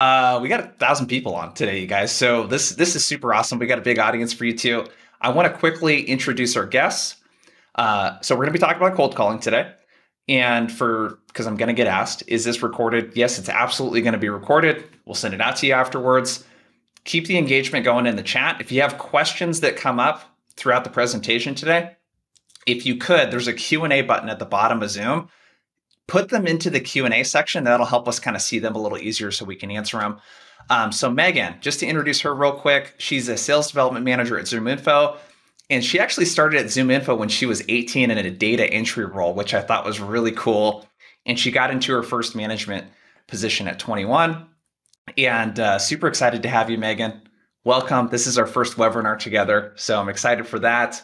We got 1,000 people on today, you guys. So this is super awesome. We got a big audience for you too. I want to quickly introduce our guests. So we're going to be talking about cold calling today. And because I'm going to get asked, is this recorded? Yes, it's absolutely going to be recorded. We'll send it out to you afterwards. Keep the engagement going in the chat. If you have questions that come up throughout the presentation today, if you could, there's a Q&A button at the bottom of Zoom. Put them into the Q&A section. That'll help us kind of see them a little easier so we can answer them. So Megan, just to introduce her real quick, she's a sales development manager at ZoomInfo. And she actually started at ZoomInfo when she was 18 in a data entry role, which I thought was really cool. And she got into her first management position at 21. And super excited to have you, Megan. Welcome. This is our first webinar together, so I'm excited for that.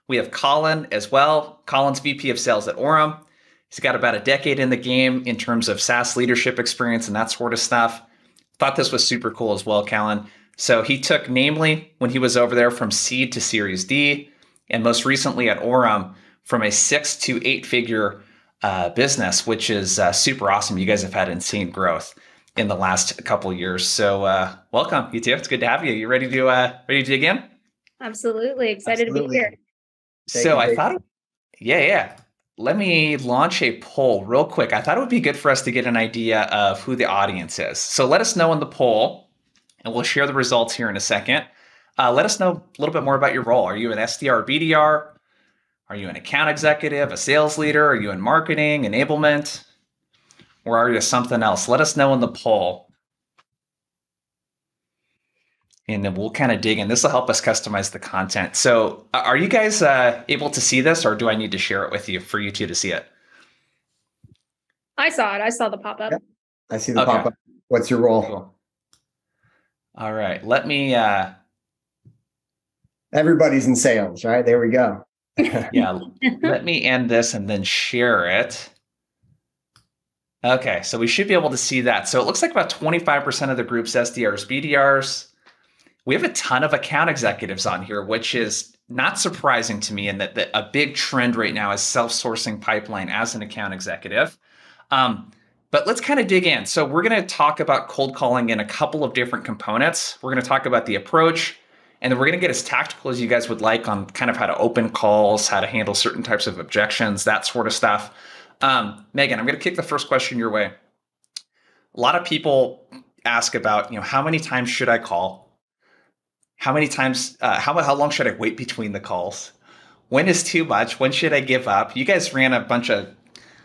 We have Colin as well. Colin's VP of Sales at Orem. He's got about a decade in the game in terms of SaaS leadership experience and that sort of stuff. Thought this was super cool as well, Colin. So he took Namely when he was over there from seed to Series D, and most recently at Orem from a 6 to 8 figure business, which is super awesome. You guys have had insane growth in the last couple of years. So welcome, you two. It's good to have you. You ready to dig in? Absolutely. Excited to be here. So I thought, yeah. Let me launch a poll real quick. I thought it would be good for us to get an idea of who the audience is. So let us know in the poll, and we'll share the results here in a second. Let us know a little bit more about your role. Are you an SDR, BDR? Are you an account executive, a sales leader? Are you in marketing, enablement? Or are you something else? Let us know in the poll. And then we'll kind of dig in. This will help us customize the content. So are you guys able to see this, or do I need to share it with you for you two to see it? I saw it. I saw the pop-up. Yep. I see the pop-up. What's your role? Cool. All right. Let me... Everybody's in sales, right? There we go. Yeah. Let me end this and then share it. Okay. So we should be able to see that. So it looks like about 25% of the group's SDRs, BDRs. We have a ton of account executives on here, which is not surprising to me in that a big trend right now is self-sourcing pipeline as an account executive. But let's kind of dig in. So we're going to talk about cold calling in a couple of different components. We're going to talk about the approach, and then we're going to get as tactical as you guys would like on kind of how to open calls, how to handle certain types of objections, that sort of stuff. Megan, I'm going to kick the first question your way. A lot of people ask about, how many times should I call? How many times, how long should I wait between the calls? When is too much? When should I give up? You guys ran a bunch of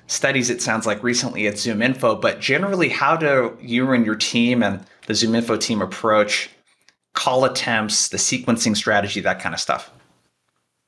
studies, it sounds like, recently at ZoomInfo, but generally, how do you and your team and the ZoomInfo team approach call attempts, the sequencing strategy, that kind of stuff?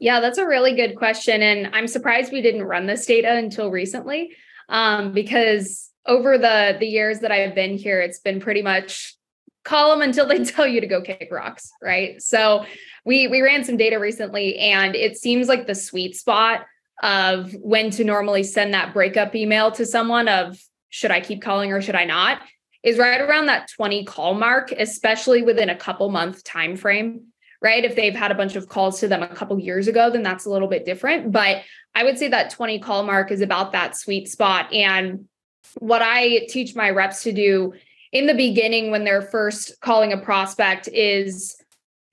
Yeah, that's a really good question. And I'm surprised we didn't run this data until recently, because over the years that I've been here, it's been pretty much call them until they tell you to go kick rocks, right? So we ran some data recently, and it seems like the sweet spot of when to normally send that breakup email to someone of should I keep calling or should I not is right around that 20 call mark, especially within a couple month time frame, right? If they've had a bunch of calls to them a couple years ago, then that's a little bit different. But I would say that 20 call mark is about that sweet spot. And what I teach my reps to do in the beginning when they're first calling a prospect is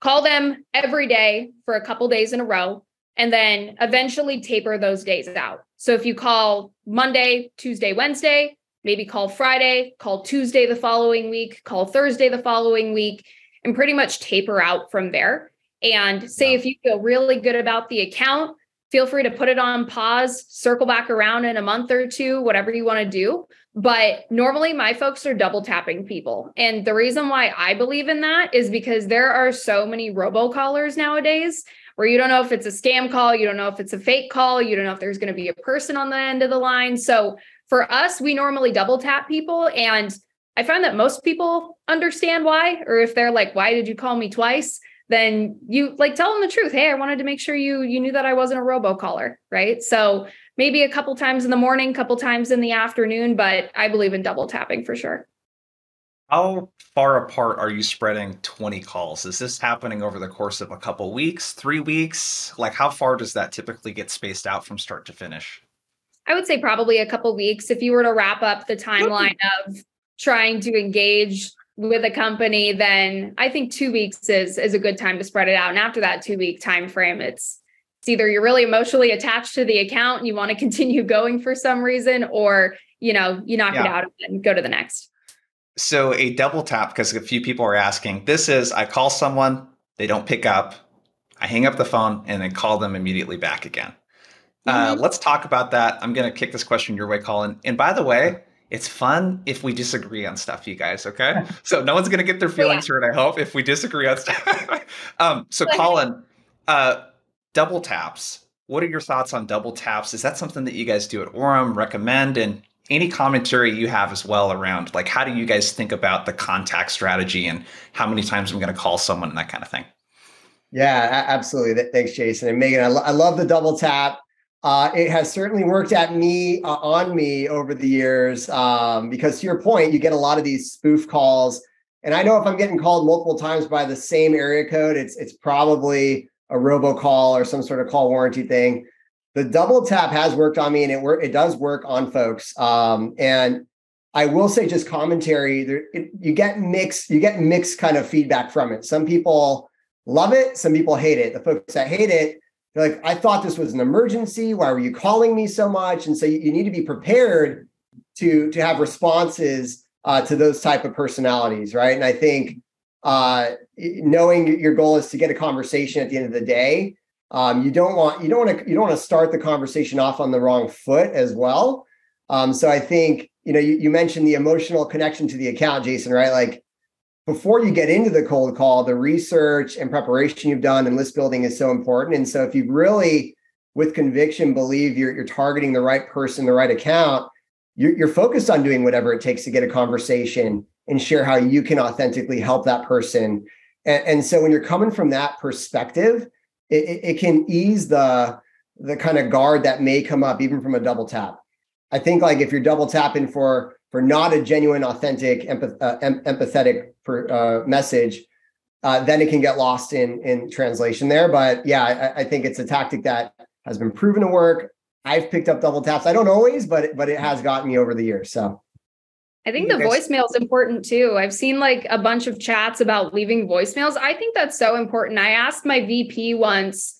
call them every day for a couple days in a row, and then eventually taper those days out. So if you call Monday, Tuesday, Wednesday, maybe call Friday, call Tuesday the following week, call Thursday the following week, and pretty much taper out from there. And say if you feel really good about the account, feel free to put it on pause, circle back around in a month or two, whatever you want to do. But normally my folks are double tapping people. And the reason why I believe in that is because there are so many robocallers nowadays where you don't know if it's a scam call, you don't know if it's a fake call, you don't know if there's going to be a person on the end of the line. So for us, we normally double tap people. And I find that most people understand why, or if they're like, why did you call me twice? Then you tell them the truth. Hey, I wanted to make sure you knew that I wasn't a robocaller, right? So maybe a couple times in the morning, couple times in the afternoon, but I believe in double tapping for sure. How far apart are you spreading 20 calls? Is this happening over the course of a couple weeks, 3 weeks? Like how far does that typically get spaced out from start to finish? I would say probably a couple weeks. If you were to wrap up the timeline of trying to engage with a company, then I think 2 weeks is a good time to spread it out. And after that 2-week time frame, it's either you're really emotionally attached to the account and you want to continue going for some reason, or you knock it out and go to the next. So a double tap, because a few people are asking, this is I call someone, they don't pick up, I hang up the phone, and then call them immediately back again. Let's talk about that. I'm going to kick this question your way, Colin. And by the way, it's fun if we disagree on stuff, you guys, okay? So no one's going to get their feelings hurt, I hope, if we disagree on stuff. So Colin, double taps. What are your thoughts on double taps? Is that something that you guys do at Orem, recommend? And any commentary you have as well around, like, how do you guys think about the contact strategy and how many times I'm going to call someone and that kind of thing? Yeah, absolutely. Thanks, Jason. And Megan, I love the double tap. It has certainly worked on me over the years, because to your point, you get a lot of these spoof calls. And I know if I'm getting called multiple times by the same area code, it's probably a robocall or some sort of call warranty thing. The double tap has worked on me, and it does work on folks. And I will say, just commentary, you get mixed kind of feedback from it. Some people love it, some people hate it. The folks that hate it, they're like, I thought this was an emergency. Why were you calling me so much? And so you need to be prepared to have responses to those type of personalities, right? And I think knowing your goal is to get a conversation at the end of the day, you don't want to start the conversation off on the wrong foot as well. So I think you mentioned the emotional connection to the account, Jason, right? Like, before you get into the cold call, the research and preparation you've done and list building is so important. And so if you really, with conviction, believe you're targeting the right person, the right account, you're focused on doing whatever it takes to get a conversation and share how you can authentically help that person. And so when you're coming from that perspective, it can ease the kind of guard that may come up even from a double tap. I think, like, if you're double tapping for not a genuine, authentic, empathetic message, then it can get lost in translation there. But yeah, I think it's a tactic that has been proven to work. I've picked up double taps. I don't always, but it has gotten me over the years. So I think the voicemail is important too. I've seen like a bunch of chats about leaving voicemails. I think that's so important. I asked my VP once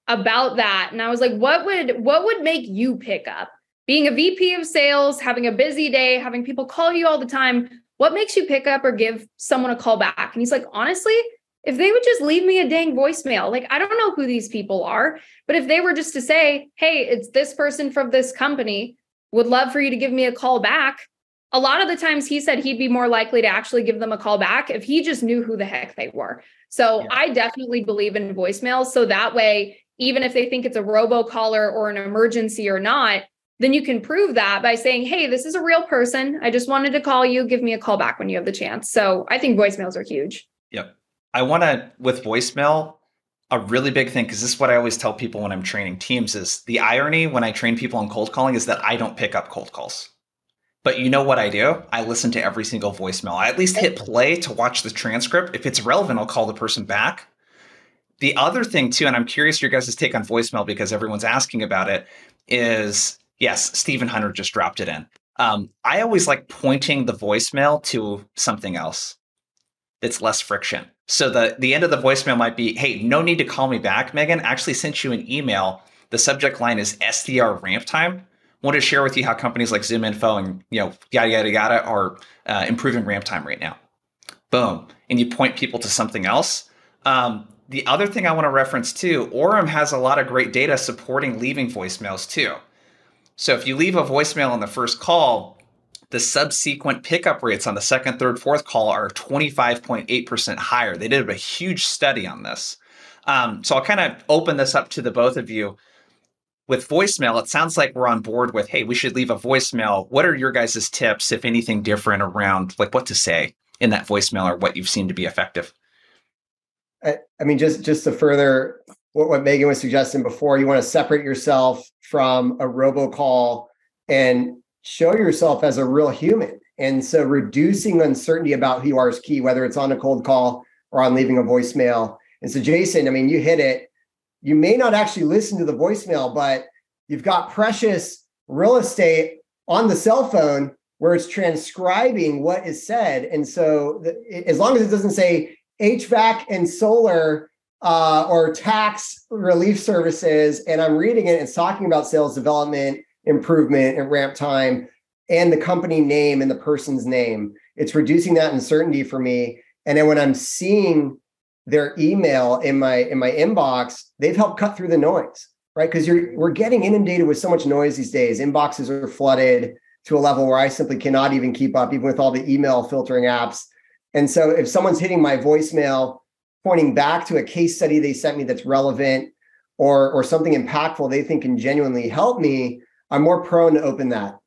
about that, and I was like, what would make you pick up? Being a VP of sales, having a busy day, having people call you all the time, what makes you pick up or give someone a call back? And he's like, honestly, if they would just leave me a dang voicemail, like, I don't know who these people are, but if they were just to say, hey, it's this person from this company, would love for you to give me a call back. A lot of the times he said he'd be more likely to actually give them a call back if he just knew who the heck they were. So I definitely believe in voicemails. So that way, even if they think it's a robocaller or an emergency or not, then you can prove that by saying, hey, this is a real person. I just wanted to call you. Give me a call back when you have the chance. So I think voicemails are huge. Yep. I want to, with voicemail, a really big thing, because this is what I always tell people when I'm training teams, is the irony when I train people on cold calling is that I don't pick up cold calls. But you know what I do? I listen to every single voicemail. I at least hit play to watch the transcript. If it's relevant, I'll call the person back. The other thing too, and I'm curious your guys' take on voicemail because everyone's asking about it, is, yes, Stephen Hunter just dropped it in. I always like pointing the voicemail to something else that's less friction. So the end of the voicemail might be, hey, no need to call me back, Megan. Actually sent you an email. The subject line is SDR ramp time. Want to share with you how companies like ZoomInfo and yada, yada, yada are improving ramp time right now. Boom. And you point people to something else. The other thing I want to reference too, Orem has a lot of great data supporting leaving voicemails too. So if you leave a voicemail on the first call, the subsequent pickup rates on the second, third, fourth call are 25.8% higher. They did a huge study on this. So I'll kind of open this up to the both of you. With voicemail, it sounds like we're on board with, hey, we should leave a voicemail. What are your guys' tips, if anything different, around like what to say in that voicemail or what you've seen to be effective? I mean, just to further what Megan was suggesting before, you want to separate yourself from a robocall and show yourself as a real human. And so reducing uncertainty about who you are is key, whether it's on a cold call or on leaving a voicemail. And so, Jason, I mean, you hit it. You may not actually listen to the voicemail, but you've got precious real estate on the cell phone where it's transcribing what is said. And so as long as it doesn't say HVAC and solar or tax relief services, and I'm reading it, it's talking about sales development, improvement, and ramp time, and the company name and the person's name. It's reducing that uncertainty for me. And then when I'm seeing their email in my inbox, they've helped cut through the noise, right? Because we're getting inundated with so much noise these days. Inboxes are flooded to a level where I simply cannot even keep up, even with all the email filtering apps. And so if someone's hitting my voicemail, pointing back to a case study they sent me that's relevant, or something impactful they think can genuinely help me, I'm more prone to open that.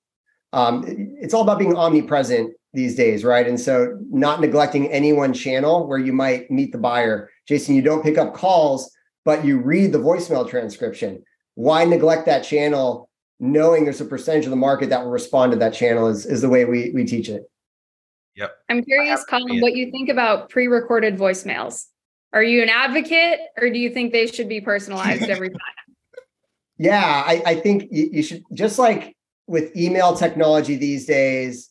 It's all about being omnipresent these days, right? And so not neglecting any one channel where you might meet the buyer. Jason, you don't pick up calls, but you read the voicemail transcription. Why neglect that channel, knowing there's a percentage of the market that will respond to that channel is the way we teach it. Yep. I'm curious, Colin, what you think about pre-recorded voicemails. Are you an advocate, or do you think they should be personalized every time? Yeah, I think you should, just like with email technology these days,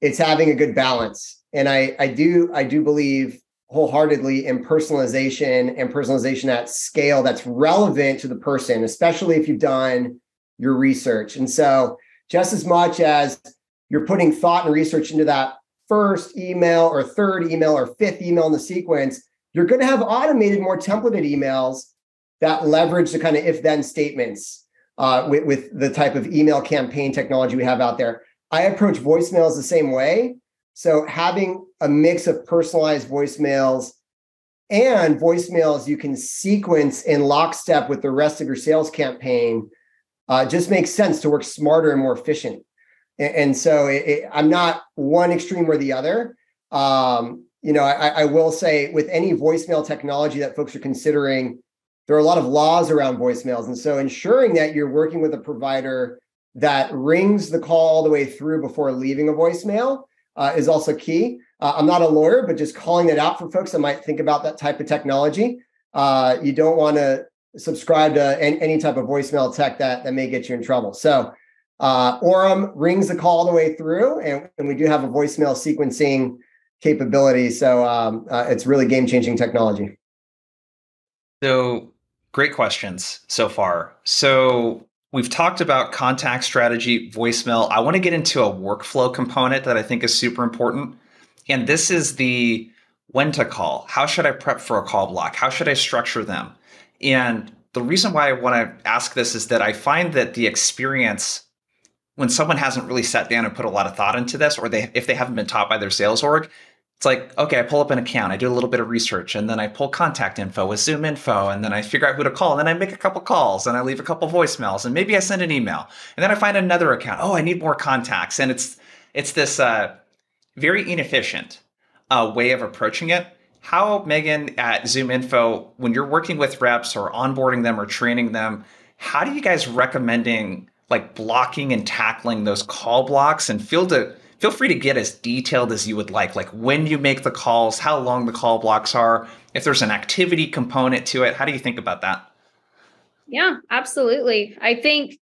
it's having a good balance. And I do believe wholeheartedly in personalization, and personalization at scale that's relevant to the person, especially if you've done your research. And so just as much as you're putting thought and research into that first email or third email or fifth email in the sequence, you're going to have automated, more templated emails that leverage the kind of if-then statements with the type of email campaign technology we have out there. I approach voicemails the same way. So having a mix of personalized voicemails and voicemails you can sequence in lockstep with the rest of your sales campaign just makes sense to work smarter and more efficient. And so I'm not one extreme or the other. I will say with any voicemail technology that folks are considering, there are a lot of laws around voicemails. And so ensuring that you're working with a provider that rings the call all the way through before leaving a voicemail is also key. I'm not a lawyer, but just calling that out for folks that might think about that type of technology. You don't want to subscribe to any type of voicemail tech that may get you in trouble. So Orem rings the call all the way through, and we do have a voicemail sequencing capability. So it's really game-changing technology. So great questions so far. So we've talked about contact strategy, voicemail. I want to get into a workflow component that I think is super important. And this is the when to call. How should I prep for a call block? How should I structure them? And the reason why I want to ask this is that I find that the experience when someone hasn't really sat down and put a lot of thought into this, or if they haven't been taught by their sales org, it's like, okay, I pull up an account, I do a little bit of research, and then I pull contact info with Zoom info, and then I figure out who to call, and then I make a couple calls, and I leave a couple voicemails, and maybe I send an email, and then I find another account. Oh, I need more contacts, and it's this very inefficient way of approaching it. How, Megan, at Zoom Info, when you're working with reps or onboarding them or training them, how do you guys recommending like blocking and tackling those call blocks? And feel free to get as detailed as you would like when you make the calls, how long the call blocks are, if there's an activity component to it. How do you think about that? Yeah, absolutely. I think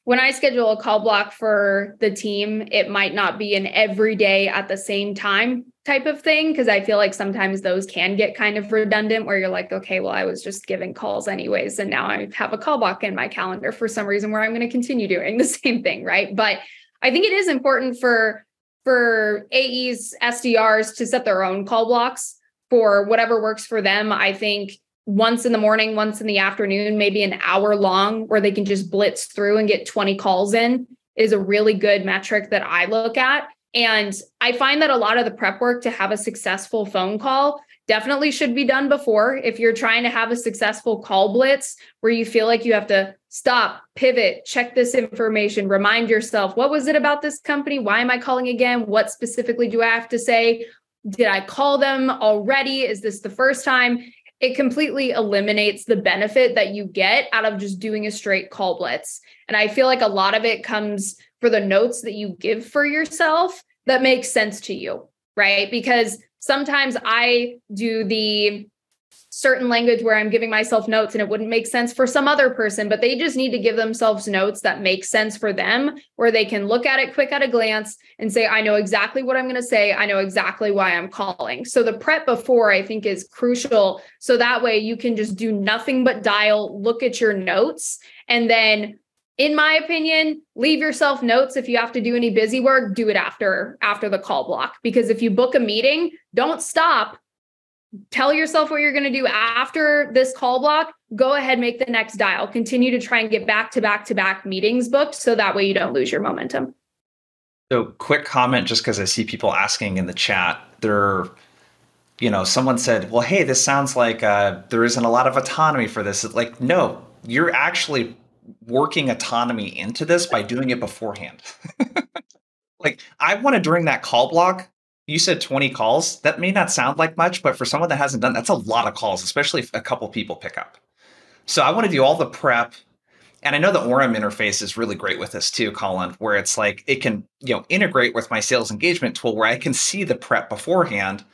when I schedule a call block for the team, it might not be an every day at the same time type of thing, because I feel like sometimes those can get kind of redundant where you're like, okay, well, I was just giving calls anyways, and now I have a call block in my calendar for some reason where I'm going to continue doing the same thing, right? But I think it is important for AEs, SDRs to set their own call blocks for whatever works for them. I think once in the morning, once in the afternoon, maybe an hour long where they can just blitz through and get 20 calls in is a really good metric that I look at. And I find that a lot of the prep work to have a successful phone call definitely should be done before. If you're trying to have a successful call blitz where you feel like you have to stop, pivot, check this information, remind yourself, what was it about this company? Why am I calling again? What specifically do I have to say? Did I call them already? Is this the first time? It completely eliminates the benefit that you get out of just doing a straight call blitz. And I feel like a lot of it comes for the notes that you give for yourself that makes sense to you, right? Because sometimes I do the certain language where I'm giving myself notes and it wouldn't make sense for some other person, but they just need to give themselves notes that make sense for them, where they can look at it quick at a glance and say, I know exactly what I'm going to say. I know exactly why I'm calling. So the prep before, I think, is crucial. So that way you can just do nothing but dial, look at your notes, and then, in my opinion, leave yourself notes. If you have to do any busy work, do it after the call block. Because if you book a meeting, don't stop. Tell yourself what you're going to do after this call block. Go ahead, make the next dial. Continue to try and get back to back meetings booked, so that way you don't lose your momentum. So quick comment, just because I see people asking in the chat, someone said, well, hey, this sounds like there isn't a lot of autonomy for this. It's like, no, you're actually working autonomy into this by doing it beforehand. Like, I want to, during that call block, you said 20 calls. That may not sound like much, but for someone that hasn't done, that's a lot of calls, especially if a couple people pick up. So I want to do all the prep. And I know the Orem interface is really great with this too, Colin, where it's like, it can, integrate with my sales engagement tool where I can see the prep beforehand.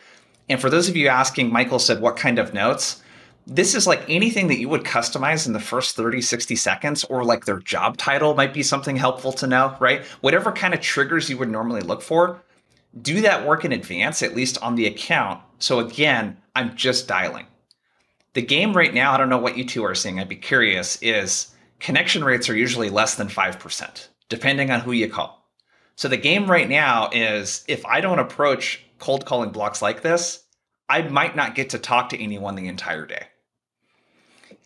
And for those of you asking, Michael said, what kind of notes? This is like anything that you would customize in the first 30, 60 seconds, or like their job title might be something helpful to know, right? Whatever kind of triggers you would normally look for, do that work in advance, at least on the account. So again, I'm just dialing. The game right now, I don't know what you two are seeing, I'd be curious, is connection rates are usually less than 5%, depending on who you call. So the game right now is, if I don't approach cold calling blocks like this, I might not get to talk to anyone the entire day.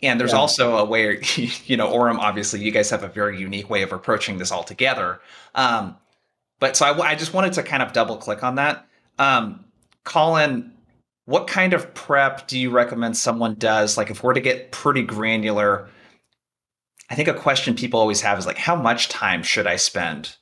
And there's also a way, Orem, obviously, you guys have a very unique way of approaching this altogether. But so I just wanted to kind of double click on that. Colin, what kind of prep do you recommend someone does? Like, if we're to get pretty granular, I think a question people always have is like, how much time should I spend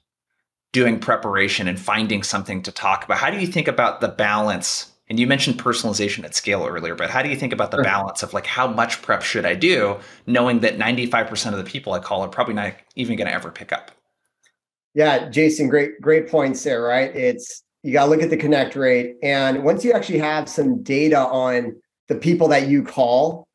doing preparation and finding something to talk about? How do you think about the balance? And you mentioned personalization at scale earlier, but how do you think about the balance of like, how much prep should I do, knowing that 95% of the people I call are probably not even going to ever pick up? Yeah, Jason, great points there, right? You got to look at the connect rate. And once you actually have some data on the people that you call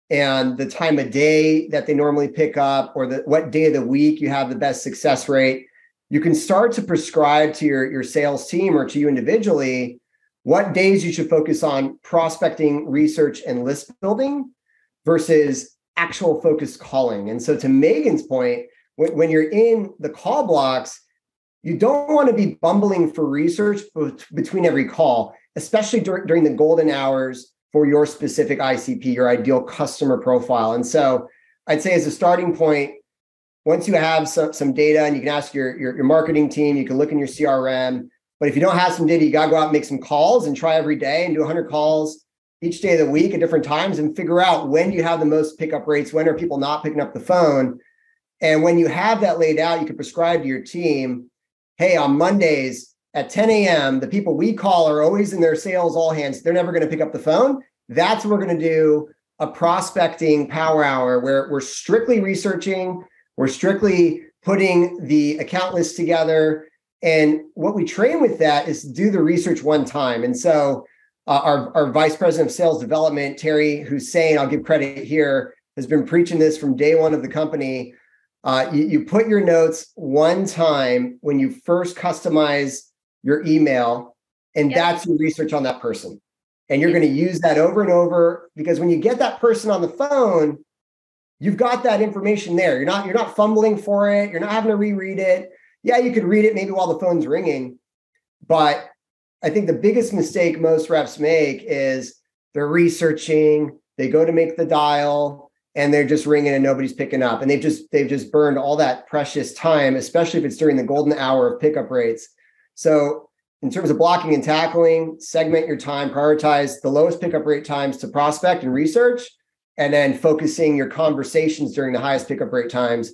and the time of day that they normally pick up, or what day of the week you have the best success rate, you can start to prescribe to your sales team or to you individually what days you should focus on prospecting, research, and list building versus actual focused calling. And so to Megan's point, when you're in the call blocks, you don't want to be bumbling for research between every call, especially during the golden hours for your specific ICP, your ideal customer profile. And so I'd say, as a starting point, once you have some data, and you can ask your marketing team, you can look in your CRM, but if you don't have some data, you got to go out and make some calls and try every day and do 100 calls each day of the week at different times and figure out when you have the most pickup rates, when are people not picking up the phone. And when you have that laid out, you can prescribe to your team, hey, on Mondays at 10 a.m., the people we call are always in their sales all hands. They're never going to pick up the phone. That's what we're going to do a prospecting power hour where we're strictly researching, we're strictly putting the account list together. And what we train with that is do the research one time. And so our vice president of sales development, Terry Hussein, I'll give credit here, has been preaching this from day one of the company. You put your notes one time when you first customize your email, and that's your research on that person. And you're going to use that over and over, because when you get that person on the phone, you've got that information there. You're not fumbling for it. You're not having to reread it. Yeah, you could read it maybe while the phone's ringing, but I think the biggest mistake most reps make is they're researching, they go to make the dial, and they're just ringing and nobody's picking up. And they've just burned all that precious time, especially if it's during the golden hour of pickup rates. So in terms of blocking and tackling, segment your time, prioritize the lowest pickup rate times to prospect and research, and then focusing your conversations during the highest pickup rate times.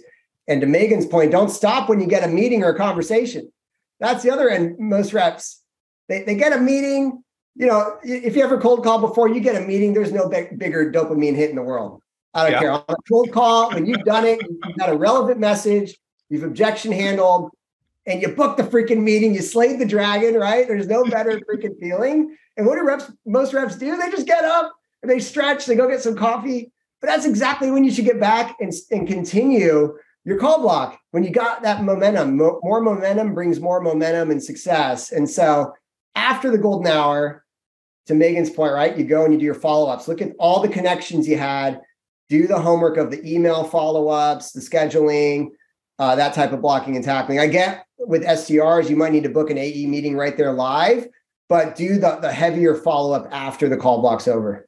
And to Megan's point, don't stop when you get a meeting or a conversation. That's the other end. Most reps, they get a meeting. If you ever cold call before, you get a meeting, there's no bigger dopamine hit in the world. I don't care. On a cold call, when you've done it, you've got a relevant message, you've objection handled, and you booked the freaking meeting, you slayed the dragon, right? There's no better freaking feeling. And what do most reps do? They just get up, they stretch, they go get some coffee. But that's exactly when you should get back and continue your call block. When you got that momentum, more momentum brings more momentum and success. And so after the golden hour, to Megan's point, right, you go and you do your follow-ups. Look at all the connections you had. Do the homework of the email follow-ups, the scheduling, that type of blocking and tackling. I get with SDRs, you might need to book an AE meeting right there live, but do the heavier follow-up after the call block's over.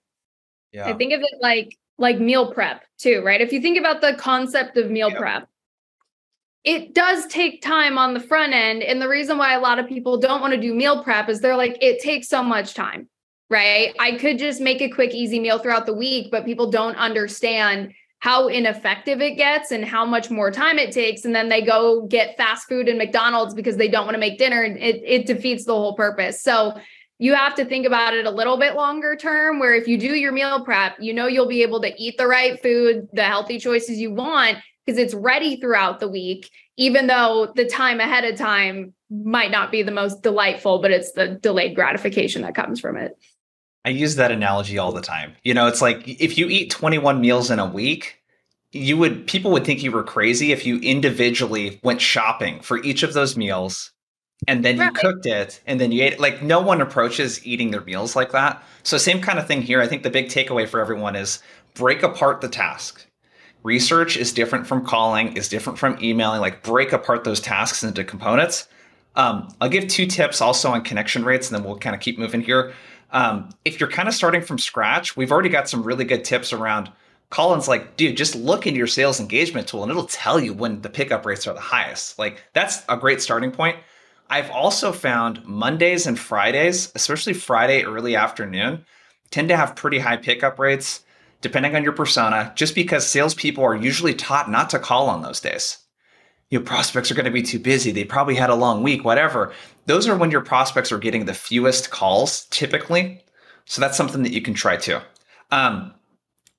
Yeah. I think of it like meal prep too, right? If you think about the concept of meal prep, it does take time on the front end. And the reason why a lot of people don't want to do meal prep is they're like, it takes so much time, right? I could just make a quick, easy meal throughout the week, but people don't understand how ineffective it gets and how much more time it takes. And then they go get fast food in McDonald's because they don't want to make dinner. And it defeats the whole purpose. So you have to think about it a little bit longer term, where if you do your meal prep, you'll be able to eat the right food, the healthy choices you want, because it's ready throughout the week, even though the time ahead of time might not be the most delightful, but it's the delayed gratification that comes from it. I use that analogy all the time. It's like if you eat 21 meals in a week, people would think you were crazy if you individually went shopping for each of those meals and then you cooked it and then you ate it. Like, no one approaches eating their meals like that. So same kind of thing here. I think the big takeaway for everyone is break apart the task. Research is different from calling, is different from emailing. Like, break apart those tasks into components. I'll give 2 tips also on connection rates, and then we'll kind of keep moving here. If you're kind of starting from scratch, we've already got some really good tips around. Colin's like, dude, just look into your sales engagement tool and it'll tell you when the pickup rates are the highest. Like, that's a great starting point. I've also found Mondays and Fridays, especially Friday early afternoon, tend to have pretty high pickup rates, depending on your persona, just because salespeople are usually taught not to call on those days. Your prospects are going to be too busy. They probably had a long week, whatever. Those are when your prospects are getting the fewest calls typically. So that's something that you can try too.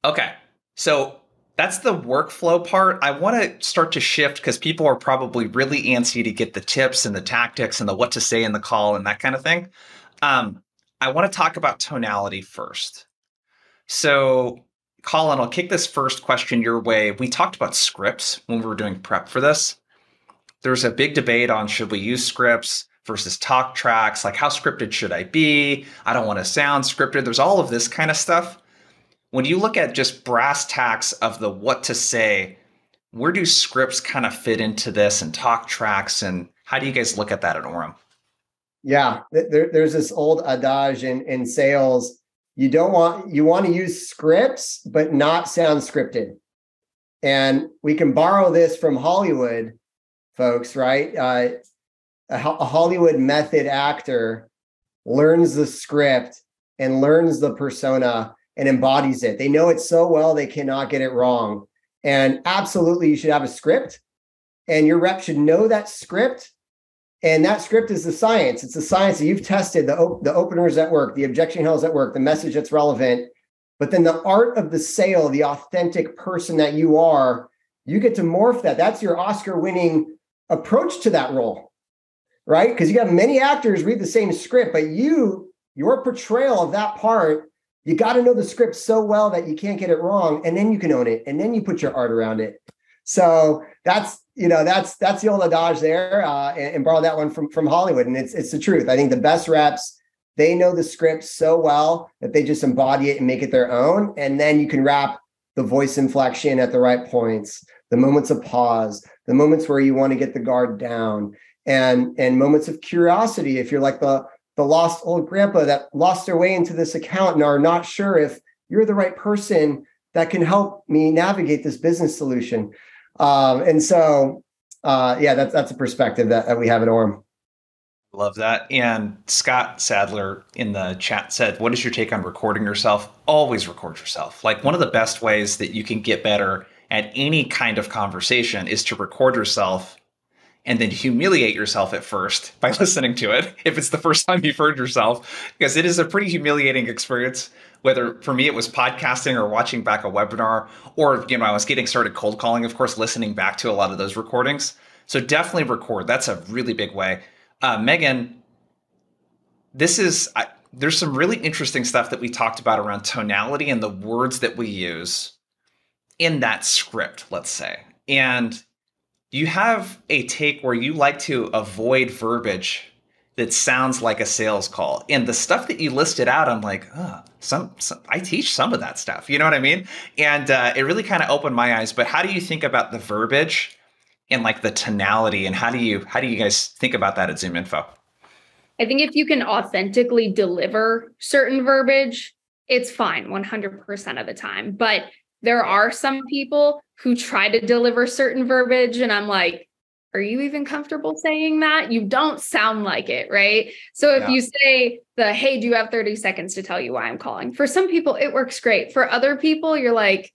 Okay. So that's the workflow part. I want to start to shift because people are probably really antsy to get the tips and the tactics and the what to say in the call and that kind of thing. I want to talk about tonality first. So, Colin, I'll kick this first question your way. We talked about scripts when we were doing prep for this. There's a big debate on should we use scripts versus talk tracks, like how scripted should I be? I don't want to sound scripted. There's all of this kind of stuff. When you look at just brass tacks of the what to say, where do scripts kind of fit into this, and talk tracks, and how do you guys look at that at Orem? Yeah, there's this old adage in sales. You want to use scripts, but not sound scripted. And we can borrow this from Hollywood, folks, right? A Hollywood method actor learns the script and learns the persona and embodies it. They know it so well, they cannot get it wrong. And absolutely, you should have a script, and your rep should know that script. And that script is the science. It's the science that you've tested, the openers that work, the objection handles that work, the message that's relevant. But then the art of the sale, the authentic person that you are, you get to morph that. That's your Oscar-winning approach to that role, right? Because you have many actors read the same script, but your portrayal of that part, you got to know the script so well that you can't get it wrong, and then you can own it, and then you put your art around it. So that's the old adage there, and borrow that one from Hollywood, and it's the truth. I think the best reps, they know the script so well that they just embody it and make it their own, and then you can wrap the voice inflection at the right points, the moments of pause, the moments where you want to get the guard down, and moments of curiosity. If you're like the lost old grandpa that lost their way into this account and are not sure if you're the right person that can help me navigate this business solution. That's a perspective that we have at Orem. Love that. And Scott Sadler in the chat said, what is your take on recording yourself? Always record yourself. Like, one of the best ways that you can get better at any kind of conversation is to record yourself and then humiliate yourself at first by listening to it, if it's the first time you've heard yourself, because it is a pretty humiliating experience. Whether for me it was podcasting or watching back a webinar, or I was getting started cold calling, of course, listening back to a lot of those recordings. So definitely record. That's a really big way. Megan, this is there's some really interesting stuff that we talked about around tonality and the words that we use in that script, let's say. And you have a take where you like to avoid verbiage that sounds like a sales call. And the stuff that you listed out, I'm like, oh, some I teach some of that stuff. You know what I mean? And it really kind of opened my eyes. But how do you think about the verbiage and like the tonality, and how do you guys think about that at Zoom Info? I think if you can authentically deliver certain verbiage, it's fine 100% of the time. But there are some people who try to deliver certain verbiage, and I'm like, are you even comfortable saying that? You don't sound like it, right? So if you say hey, do you have 30 seconds to tell you why I'm calling? For some people, it works great. For other people, you're like,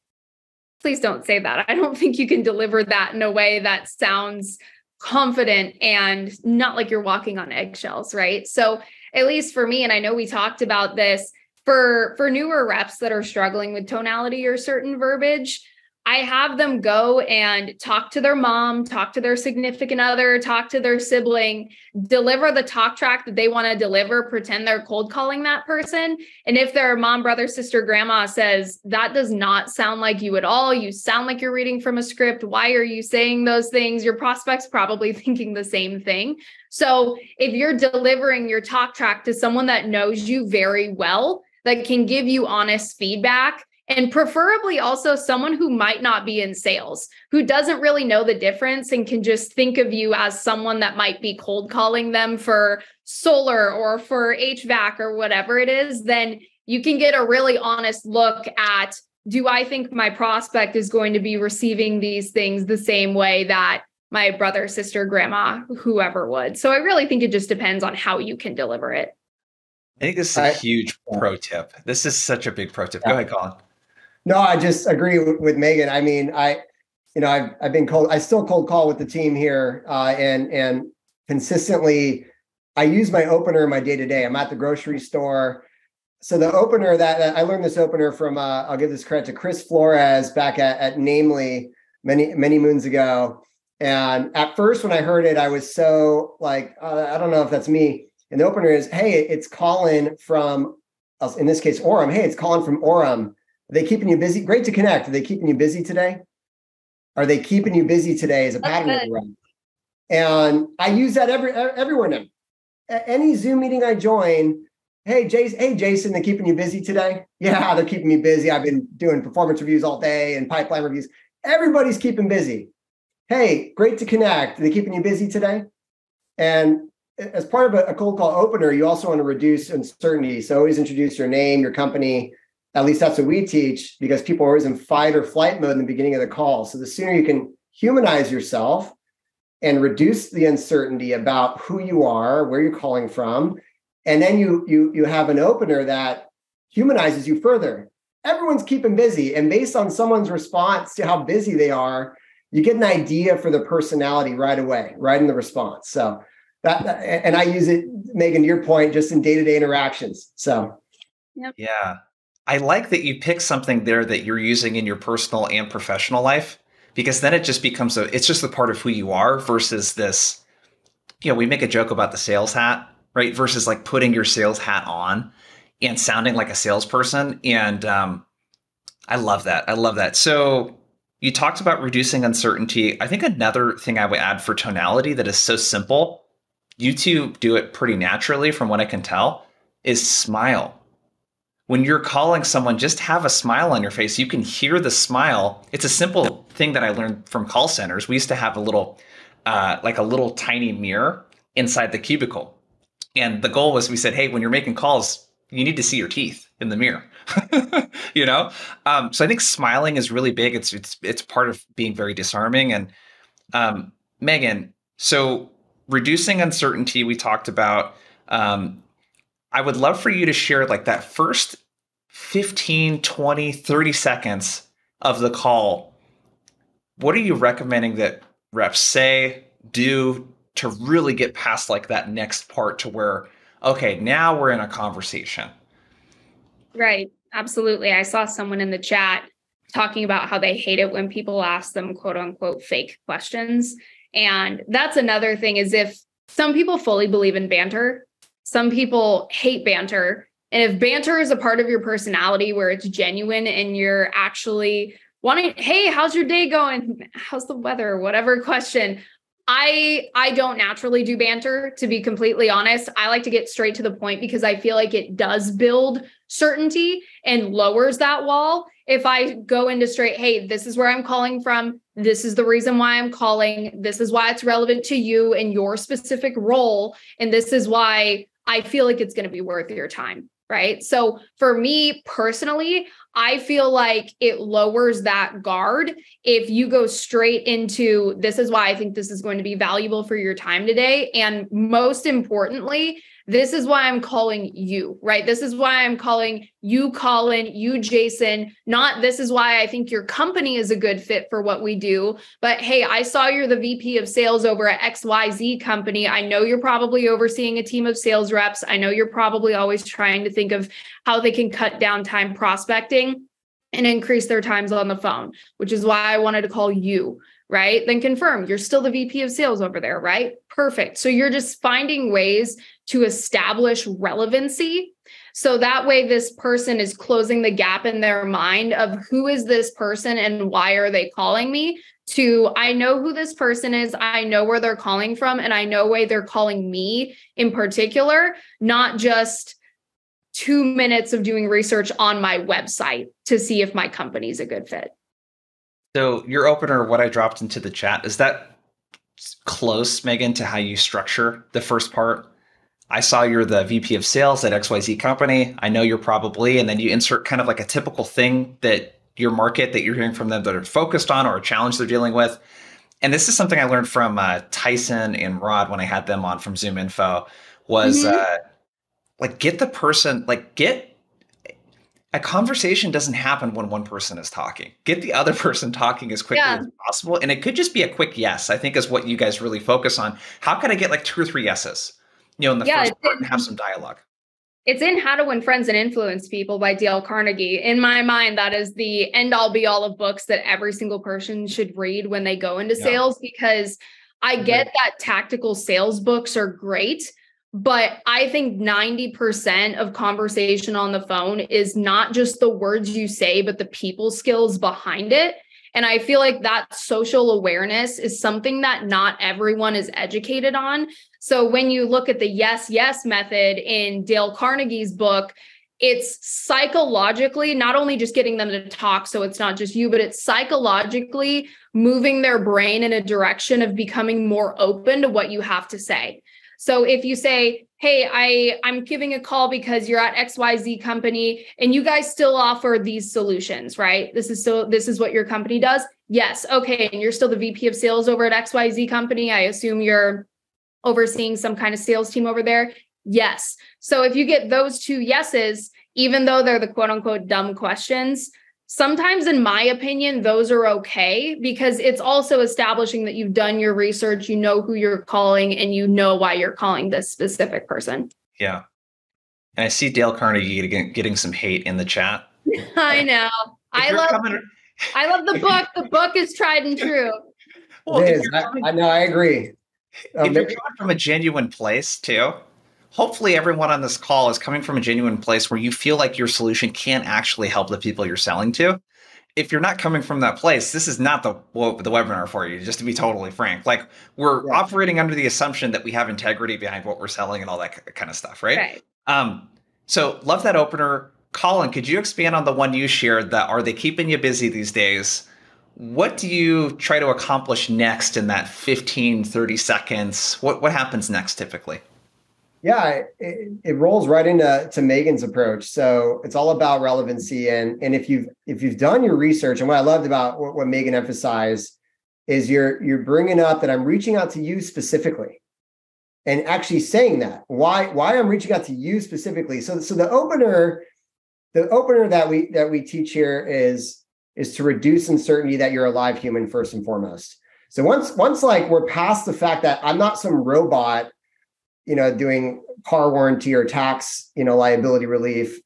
please don't say that. I don't think you can deliver that in a way that sounds confident and not like you're walking on eggshells, right? So at least for me, and I know we talked about this, for newer reps that are struggling with tonality or certain verbiage, I have them go and talk to their mom, talk to their significant other, talk to their sibling, deliver the talk track that they want to deliver, pretend they're cold calling that person. And if their mom, brother, sister, grandma says, that does not sound like you at all, you sound like you're reading from a script, why are you saying those things? Your prospect's probably thinking the same thing. So if you're delivering your talk track to someone that knows you very well, that can give you honest feedback, and preferably also someone who might not be in sales, who doesn't really know the difference and can just think of you as someone that might be cold calling them for solar or for HVAC or whatever it is, then you can get a really honest look at, do I think my prospect is going to be receiving these things the same way that my brother, sister, grandma, whoever would? So I really think it just depends on how you can deliver it. I think this is a huge pro tip. This is such a big pro tip. Go ahead, Colin. No, I just agree with Megan. I mean, I've been cold. I still cold call with the team here, and consistently, I use my opener in my day to day. I'm at the grocery store, so the opener that I learned this opener from, I'll give this credit to Chris Flores back at Namely many moons ago. And at first, when I heard it, I was so like, I don't know if that's me. And the opener is, hey, it's Colin from, in this case, Orem. Hey, it's Colin from Orem. Are they keeping you busy? Great to connect. Are they keeping you busy today? Are they keeping you busy today as a pattern that you run? And I use that everywhere now. At any Zoom meeting I join, hey, Jason, they're keeping you busy today? Yeah, they're keeping me busy. I've been doing performance reviews all day and pipeline reviews. Everybody's keeping busy. Hey, great to connect. Are they keeping you busy today? And as part of a cold call opener, you also want to reduce uncertainty. So always introduce your name, your company. At least that's what we teach, because people are always in fight or flight mode in the beginning of the call. So the sooner you can humanize yourself and reduce the uncertainty about who you are, where you're calling from, and then you have an opener that humanizes you further. Everyone's keeping busy, and based on someone's response to how busy they are, you get an idea for the personality right away, right in the response. So and I use it, Megan, to your point, just in day-to-day interactions. So yeah. I like that you pick something there that you're using in your personal and professional life, because then it just becomes it's just a part of who you are versus this, we make a joke about the sales hat, right? Versus like putting your sales hat on and sounding like a salesperson. And I love that. I love that. So you talked about reducing uncertainty. I think another thing I would add for tonality that is so simple, you two do it pretty naturally from what I can tell, is smile. When you're calling someone, just have a smile on your face. You can hear the smile. It's a simple thing that I learned from call centers. We used to have a little tiny mirror inside the cubicle. And the goal was, we said, hey, when you're making calls, you need to see your teeth in the mirror. So I think smiling is really big. It's part of being very disarming. And Megan, so reducing uncertainty, we talked about. I would love for you to share like that first 15, 20, 30 seconds of the call. What are you recommending that reps say, do to really get past like that next part to where, okay, now we're in a conversation? Right. Absolutely. I saw someone in the chat talking about how they hate it when people ask them quote unquote fake questions. And that's another thing, is if some people fully believe in banter, Some people hate banter. And if banter is a part of your personality where it's genuine and you're actually wanting, hey, how's your day going? How's the weather? Whatever question. I don't naturally do banter, to be completely honest. I like to get straight to the point because I feel like it does build certainty and lowers that wall. If I go into straight, hey, this is where I'm calling from. This is the reason why I'm calling. This is why it's relevant to you and your specific role. And this is why I feel like it's going to be worth your time. Right. So for me personally, I feel like it lowers that guard if you go straight into, this is why I think this is going to be valuable for your time today. And most importantly, this is why I'm calling you, right? This is why I'm calling you, Colin, you, Jason, not this is why I think your company is a good fit for what we do. But hey, I saw you're the VP of sales over at XYZ company. I know you're probably overseeing a team of sales reps. I know you're probably always trying to think of how they can cut down time prospecting and increase their times on the phone, which is why I wanted to call you, right? Then confirm you're still the VP of sales over there, right? Perfect. So you're just finding ways to establish relevancy. So that way this person is closing the gap in their mind of who is this person and why are they calling me, to I know who this person is, I know where they're calling from, and I know why they're calling me in particular, not just 2 minutes of doing research on my website to see if my company's a good fit. So your opener, what I dropped into the chat, is that close, Megan, to how you structure the first part? I saw you're the VP of sales at XYZ company. I know you're probably, and then you insert kind of like a typical thing that your market that you're hearing from them that are focused on or a challenge they're dealing with. And this is something I learned from Tyson and Rod when I had them on from Zoom Info was get the person, get a conversation doesn't happen when one person is talking. Get the other person talking as quickly as possible. And it could just be a quick yes, I think is what you guys really focus on. How can I get like 2 or 3 yeses, in the first part and have some dialogue? It's in How to Win Friends and Influence People by Dale Carnegie. In my mind, that is the end all be all of books that every single person should read when they go into sales, because I get that tactical sales books are great. But I think 90% of conversation on the phone is not just the words you say, but the people skills behind it. And I feel like that social awareness is something that not everyone is educated on. So when you look at the yes, yes method in Dale Carnegie's book, it's psychologically not only just getting them to talk, so it's not just you, but it's psychologically moving their brain in a direction of becoming more open to what you have to say. So if you say, hey, I'm giving a call because you're at XYZ company and you guys still offer these solutions, right? This is what your company does. Yes. Okay. And you're still the VP of sales over at XYZ company. I assume you're overseeing some kind of sales team over there. Yes. So if you get those 2 yeses, even though they're the quote unquote dumb questions, sometimes, in my opinion, those are okay because it's also establishing that you've done your research, you know who you're calling, and you know why you're calling this specific person. Yeah. And I see Dale Carnegie getting some hate in the chat. I know. I love the book. The book is tried and true. Well, it is. I know. I agree. If you're coming from a genuine place too, hopefully everyone on this call is coming from a genuine place where you feel like your solution can actually help the people you're selling to. If you're not coming from that place, this is not the webinar for you, just to be totally frank. Like we're operating under the assumption that we have integrity behind what we're selling and all that kind of stuff, right? So love that opener. Colin, could you expand on the one you shared, that are they keeping you busy these days? What do you try to accomplish next in that 15, 30 seconds? What happens next typically? Yeah, it rolls right into Megan's approach. So it's all about relevancy. And if you've done your research, and what I loved about what Megan emphasized is you're bringing up that I'm reaching out to you specifically, and actually saying that why I'm reaching out to you specifically. So the opener that we teach here is to reduce uncertainty that you're a live human first and foremost. So once like we're past the fact that I'm not some robot, doing car warranty or tax, liability relief,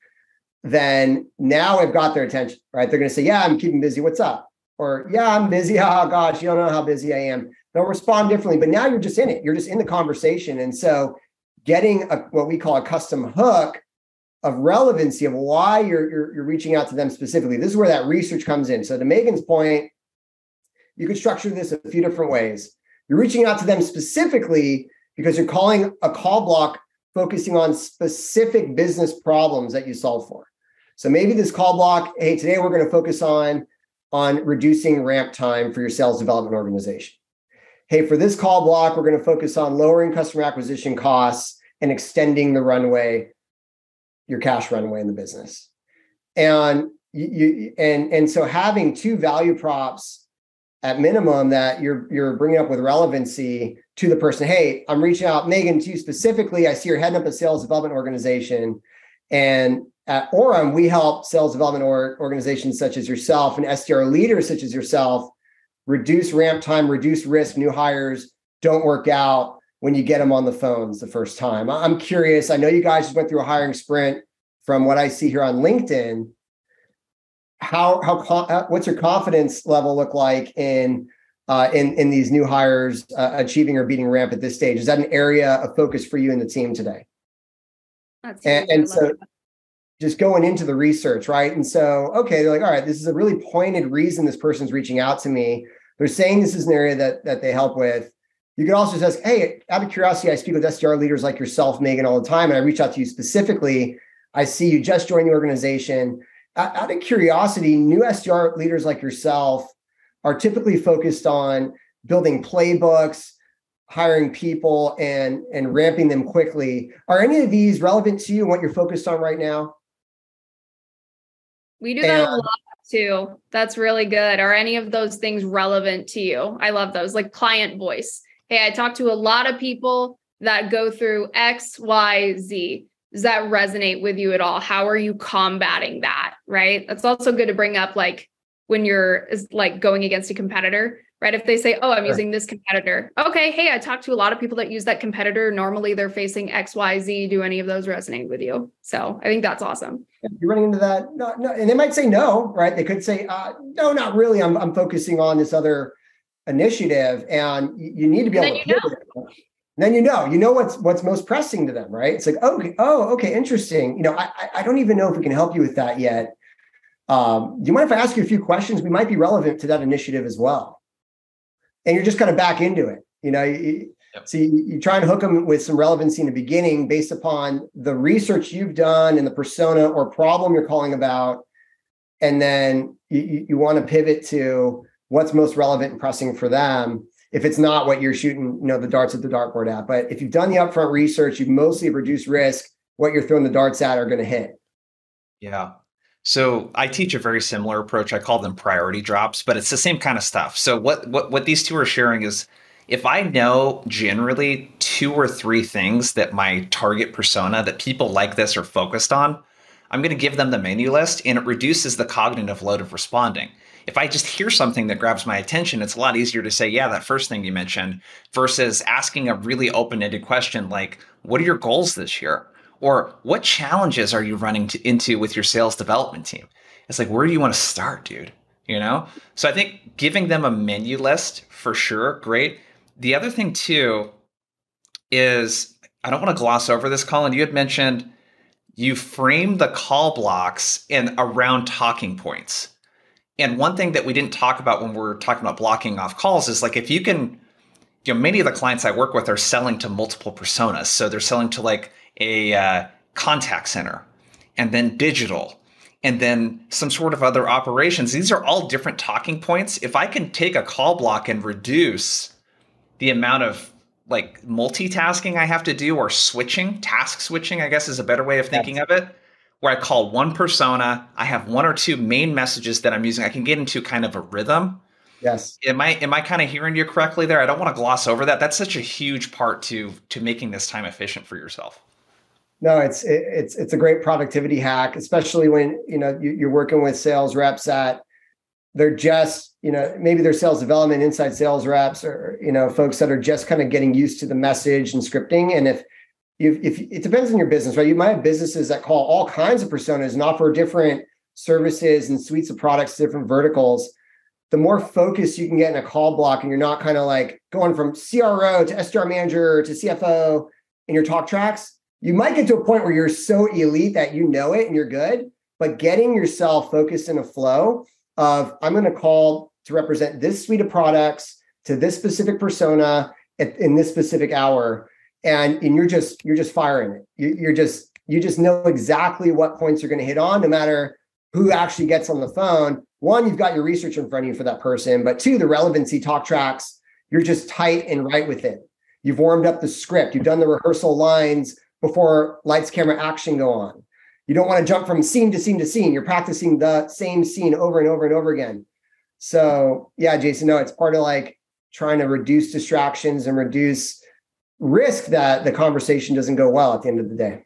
then now I've got their attention, right? They're going to say, yeah, I'm keeping busy. What's up? Or yeah, I'm busy. Oh gosh, you don't know how busy I am. They'll respond differently, but now you're just in it. You're just in the conversation. And so getting what we call a custom hook of relevancy of why you're reaching out to them specifically. This is where that research comes in. So to Megan's point, you could structure this a few different ways. You're reaching out to them specifically because you're calling a call block focusing on specific business problems that you solve for. So maybe this call block, hey, today we're going to focus on reducing ramp time for your sales development organization. Hey, for this call block, we're going to focus on lowering customer acquisition costs and extending the runway, your cash runway in the business. And so having two value props at minimum that you're bringing up with relevancy to the person. Hey, I'm reaching out, Megan, to you specifically. I see you're heading up a sales development organization, and at Orem, we help sales development organizations such as yourself and SDR leaders such as yourself reduce ramp time, reduce risk. New hires don't work out when you get them on the phones the first time. I'm curious. I know you guys just went through a hiring sprint. From what I see here on LinkedIn, what's your confidence level look like in these new hires achieving or beating ramp at this stage? Is that an area of focus for you and the team today? And so just going into the research, right? And so, okay, they're like, all right, this is a really pointed reason this person's reaching out to me. They're saying this is an area that they help with. You could also just ask, hey, out of curiosity, I speak with SDR leaders like yourself, Megan, all the time, and I reach out to you specifically. I see you just joined the organization. Out of curiosity, new SDR leaders like yourself are typically focused on building playbooks, hiring people, and ramping them quickly. Are any of these relevant to you and what you're focused on right now? We do that a lot too. That's really good. Are any of those things relevant to you? I love those, like client voice. Hey, I talk to a lot of people that go through X, Y, Z. Does that resonate with you at all? How are you combating that? Right. That's also good to bring up, like when you're like going against a competitor, right? If they say, oh, I'm using this competitor. Okay. Hey, I talked to a lot of people that use that competitor. Normally they're facing X, Y, Z. Do any of those resonate with you? So I think that's awesome. You're running into that. No, and they might say no, right? They could say, no, not really. I'm focusing on this other initiative, and you need to be able to pivot. Then you know what's most pressing to them, right? It's like, okay, interesting. I don't even know if we can help you with that yet. Do you mind if I ask you a few questions? We might be relevant to that initiative as well. And you're just kind of back into it. So you try and hook them with some relevancy in the beginning based upon the research you've done and the persona or problem you're calling about. And then you want to pivot to what's most relevant and pressing for them. If it's not what you're shooting, the darts at the dartboard at. But if you've done the upfront research, you've mostly reduced risk, what you're throwing the darts at are going to hit. Yeah. So I teach a very similar approach. I call them priority drops, but it's the same kind of stuff. So what these two are sharing is, if I know generally 2 or 3 things that my target persona, that people like this are focused on, I'm going to give them the menu list, and it reduces the cognitive load of responding. If I just hear something that grabs my attention, it's a lot easier to say, yeah, that first thing you mentioned, versus asking a really open-ended question like, what are your goals this year? Or what challenges are you running into with your sales development team? It's like, where do you want to start, dude? So I think giving them a menu list for sure, great. The other thing too is, I don't want to gloss over this, Colin. You had mentioned you frame the call blocks around talking points. And one thing that we didn't talk about when we're talking about blocking off calls is, like, if you can, many of the clients I work with are selling to multiple personas. So they're selling to like a contact center, and then digital, and then some sort of other operations. These are all different talking points. If I can take a call block and reduce the amount of like multitasking I have to do, or task switching, I guess is a better way of thinking of it, where I call one persona, I have 1 or 2 main messages that I'm using, I can get into kind of a rhythm. Yes. Am I kind of hearing you correctly there? I don't want to gloss over that. That's such a huge part to making this time efficient for yourself. No, it's a great productivity hack, especially when you're working with sales reps that they're just, maybe they're sales development, inside sales reps, or folks that are just kind of getting used to the message and scripting. And if it depends on your business, right? You might have businesses that call all kinds of personas and offer different services and suites of products to different verticals. The more focus you can get in a call block, and you're not kind of like going from CRO to SDR manager to CFO, in your talk tracks, you might get to a point where you're so elite that you know it and you're good, but getting yourself focused in a flow of, I'm going to call to represent this suite of products to this specific persona in this specific hour. And you're just firing it. You just know exactly what points you're going to hit on, no matter who actually gets on the phone. One, you've got your research in front of you for that person, but two, the relevancy talk tracks, you're just tight and right with it. You've warmed up the script. You've done the rehearsal lines before lights, camera, action go on. You don't want to jump from scene to scene to scene. You're practicing the same scene over and over and over again. So yeah, Jason, no, it's part of like trying to reduce distractions and reduce risk that the conversation doesn't go well at the end of the day.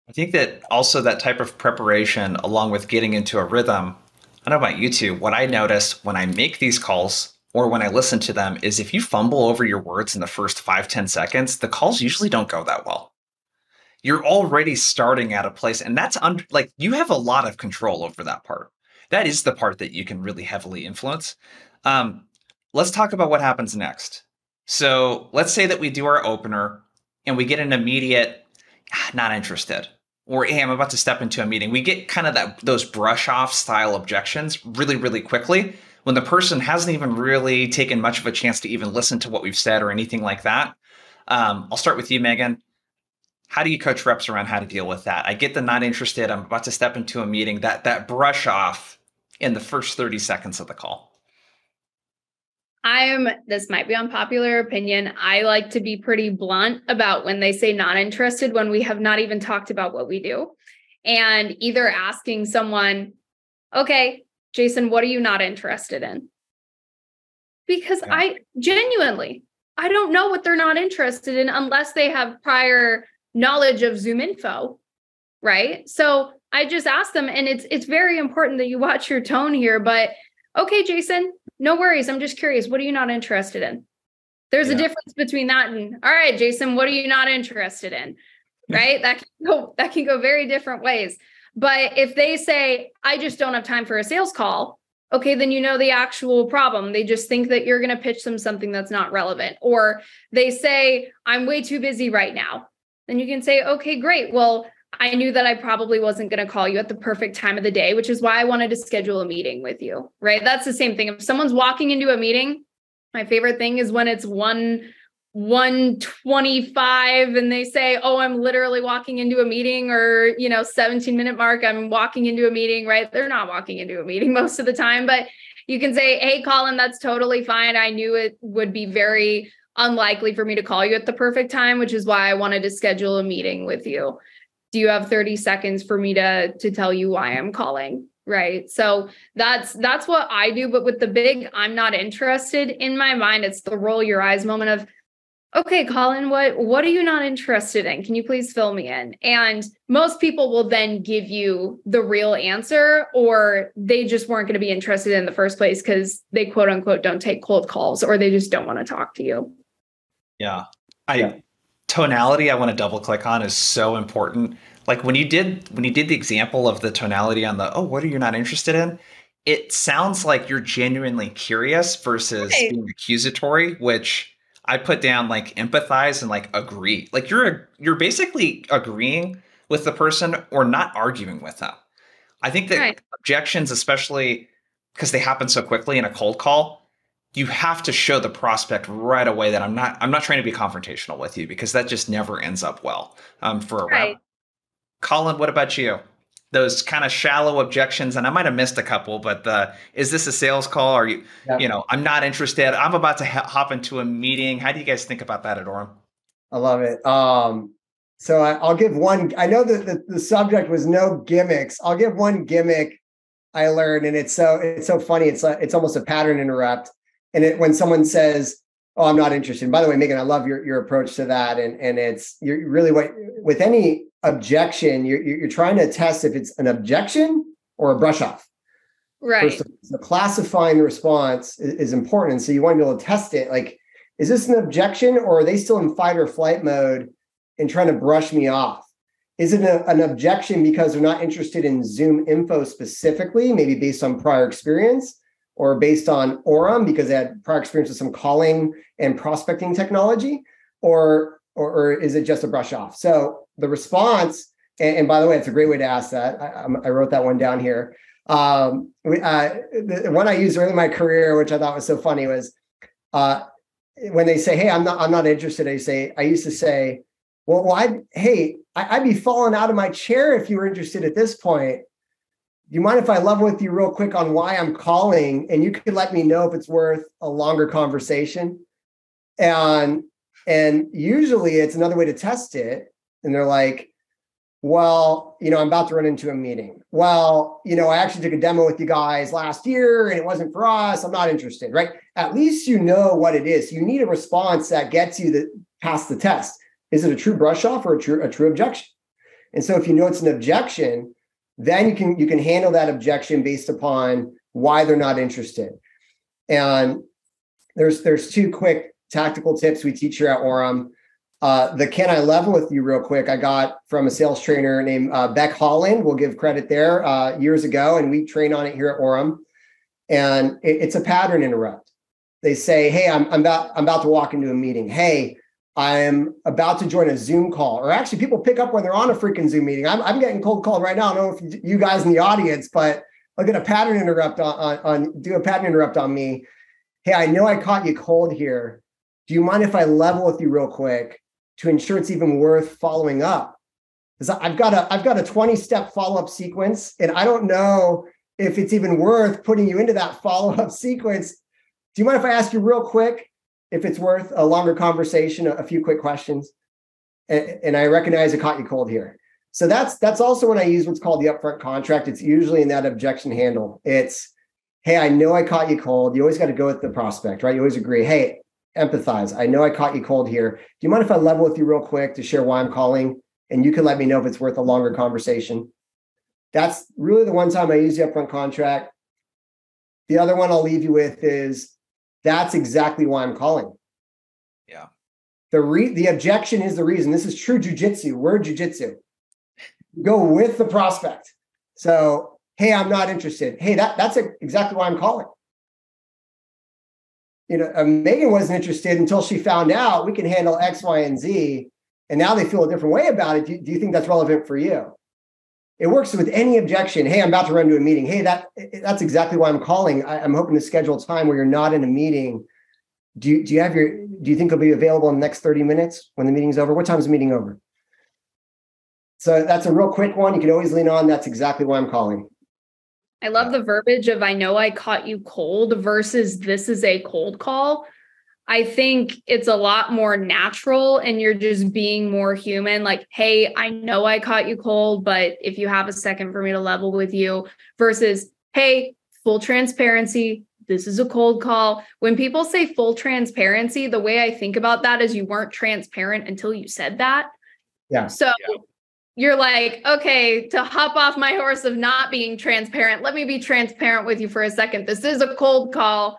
I think that also that type of preparation, along with getting into a rhythm, I don't know about you two, what I notice when I make these calls or when I listen to them is if you fumble over your words in the first 5-10 seconds, the calls usually don't go that well. You're already starting at a place, and that's like you have a lot of control over that part. That is the part that you can really heavily influence. Let's talk about what happens next. So let's say that we do our opener and we get an immediate, not interested, or hey, I'm about to step into a meeting. We get kind of those brush off style objections really, really quickly when the person hasn't even really taken much of a chance to even listen to what we've said or anything like that. I'll start with you, Megan. How do you coach reps around how to deal with that? I get the not interested. I'm about to step into a meeting. That brush off in the first 30 seconds of the call. This might be unpopular opinion. I like to be pretty blunt about when they say not interested, when we have not even talked about what we do. And either asking someone, okay, Jason, what are you not interested in? Because Yeah. I don't know what they're not interested in unless they have prior knowledge of Zoom info, right? So I just ask them, and it's very important that you watch your tone here, but okay, Jason, no worries. I'm just curious. What are you not interested in? There's a difference between that and, all right, Jason, what are you not interested in? Right? That can go very different ways. But if they say, I just don't have time for a sales call, okay, then you know the actual problem. They just think that you're going to pitch them something that's not relevant. Or they say, I'm way too busy right now. Then you can say, okay, great. Well, I knew that I probably wasn't going to call you at the perfect time of the day, which is why I wanted to schedule a meeting with you, right? That's the same thing. If someone's walking into a meeting, my favorite thing is when it's 1:25 and they say, oh, I'm literally walking into a meeting, or, 17-minute mark, I'm walking into a meeting, right? They're not walking into a meeting most of the time, but you can say, hey, Colin, that's totally fine. I knew it would be very unlikely for me to call you at the perfect time, which is why I wanted to schedule a meeting with you. Do you have 30 seconds for me to tell you why I'm calling? Right. So that's what I do. But with the big, I'm not interested, in my mind, it's the roll your eyes moment of, okay, Colin, what are you not interested in? Can you please fill me in? And most people will then give you the real answer, or they just weren't going to be interested in the first place because they quote unquote don't take cold calls, or they just don't want to talk to you. Yeah. Tonality I want to double click on is so important. Like when you did the example of the tonality on the, oh, what are you not interested in? It sounds like you're genuinely curious versus being accusatory, which I put down like empathize and like agree. Like you're basically agreeing with the person or not arguing with them. I think that objections, especially because they happen so quickly in a cold call, you have to show the prospect right away that I'm not trying to be confrontational with you, because that just never ends up well for a rep. Colin, what about you? Those kind of shallow objections, and I might have missed a couple, but is this a sales call? Are you, I'm not interested. I'm about to hop into a meeting. How do you guys think about that at Orem? I love it. So I'll give one. I know that the subject was no gimmicks. I'll give one gimmick I learned, and it's so funny. It's almost a pattern interrupt. And when someone says, "Oh, I'm not interested." And by the way, Megan, I love your approach to that. And you're really with any objection, you're trying to test if it's an objection or a brush off. Right. First of all, so classifying the response is important. And so you want to be able to test it. Like, is this an objection, or are they still in fight or flight mode and trying to brush me off? Is it an objection because they're not interested in Zoom info specifically, maybe based on prior experience, or based on Orem because they had prior experience with some calling and prospecting technology? Or or is it just a brush off? So the response, and by the way, it's a great way to ask that. I wrote that one down here. The one I used early in my career, which I thought was so funny, was when they say, "Hey, I'm not interested." I used to say, "Well, I'd be falling out of my chair if you were interested at this point. Do you mind if I level with you real quick on why I'm calling, and you could let me know if it's worth a longer conversation?" And usually it's another way to test it. And they're like, "Well, I'm about to run into a meeting. Well, I actually took a demo with you guys last year and it wasn't for us. I'm not interested," right? At least you know what it is. You need a response that gets you past the test. Is it a true brush off or a true objection? And so if you know it's an objection, then you can handle that objection based upon why they're not interested. And there's two quick tactical tips we teach here at Orem. The can I level with you real quick, I got from a sales trainer named Beck Holland. We'll give credit there, years ago, and we train on it here at Orem. And it's a pattern interrupt. They say, "Hey, I'm about to walk into a meeting. Hey, I'm about to join a Zoom call." Or actually, people pick up when they're on a freaking Zoom meeting. I'm getting cold called right now. I don't know if you guys in the audience, but I'll get a pattern interrupt do a pattern interrupt on me. "Hey, I know I caught you cold here. Do you mind if I level with you real quick to ensure it's even worth following up? Because I've got a 20-step follow-up sequence, and I don't know if it's even worth putting you into that follow-up sequence. Do you mind if I ask you real quick if it's worth a longer conversation, a few quick questions? And I recognize I caught you cold here." So that's also when I use what's called the upfront contract. It's usually in that objection handle. It's, "Hey, I know I caught you cold." You always got to go with the prospect, right? You always agree. "Hey, empathize. I know I caught you cold here. Do you mind if I level with you real quick to share why I'm calling? And you can let me know if it's worth a longer conversation." That's really the one time I use the upfront contract. The other one I'll leave you with is, that's exactly why I'm calling. Yeah. The objection is the reason. This is true jujitsu. Word jujitsu. Go with the prospect. So, "Hey, I'm not interested." "Hey, that's exactly why I'm calling. Megan wasn't interested until she found out we can handle X, Y, and Z, and now they feel a different way about it. Do you think that's relevant for you?" It works with any objection. "Hey, I'm about to run to a meeting." "Hey, that's exactly why I'm calling. I'm hoping to schedule a time where you're not in a meeting. Do you think you'll be available in the next 30 minutes when the meeting's over? What time's the meeting over?" So that's a real quick one. You can always lean on. That's exactly why I'm calling. I love the verbiage of "I know I caught you cold" versus "this is a cold call." I think it's a lot more natural and you're just being more human. Like, "Hey, I know I caught you cold, but if you have a second for me to level with you," versus, "Hey, full transparency, this is a cold call." When people say full transparency, the way I think about that is you weren't transparent until you said that. Yeah. So you're like, "Okay, to hop off my horse of not being transparent, let me be transparent with you for a second. This is a cold call,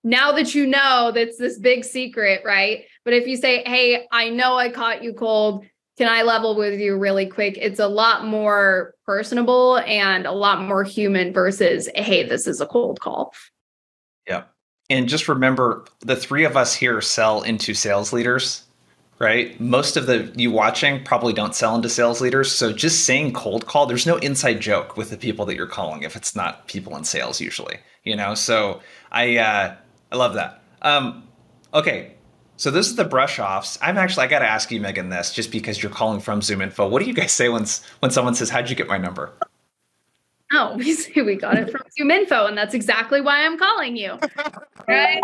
now that you know that's this big secret," right? But if you say, "Hey, I know I caught you cold. Can I level with you really quick?" It's a lot more personable and a lot more human versus, "Hey, this is a cold call." Yeah. And just remember, the three of us here sell into sales leaders, right? Most of you watching probably don't sell into sales leaders. So just saying cold call, there's no inside joke with the people that you're calling if it's not people in sales usually, So I love that. Okay. So this is the brush offs. I got to ask you, Megan, this just because you're calling from Zoom Info. What do you guys say when someone says, "How'd you get my number?" Oh, we say we got it from Zoom Info, and that's exactly why I'm calling you. Right?